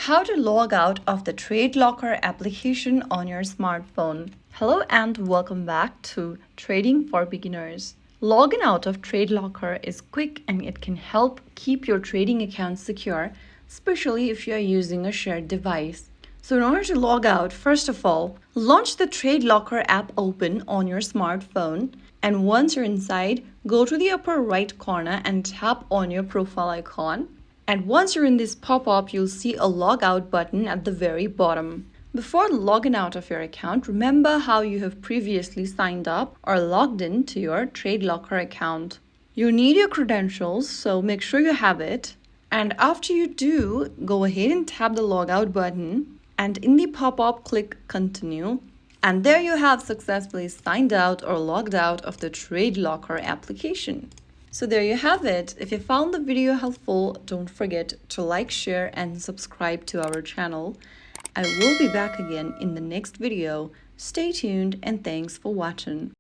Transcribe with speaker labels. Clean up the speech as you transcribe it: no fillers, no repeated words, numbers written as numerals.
Speaker 1: How to log out of the TradeLocker application on your smartphone. Hello and welcome back to Trading for Beginners. Logging out of TradeLocker is quick and it can help keep your trading account secure, especially if you are using a shared device. So in order to log out, first of all, launch the TradeLocker app open on your smartphone, and once you're inside, go to the upper right corner and tap on your profile icon. And once you're in this pop-up, you'll see a logout button at the very bottom. Before logging out of your account, remember how you have previously signed up or logged in to your TradeLocker account. You need your credentials, so make sure you have it. And after you do, go ahead and tap the logout button. And in the pop-up, click Continue. And there you have successfully signed out or logged out of the TradeLocker application. So there you have it. If you found the video helpful, don't forget to like, share, and subscribe to our channel. I will be back again in the next video. Stay tuned and thanks for watching.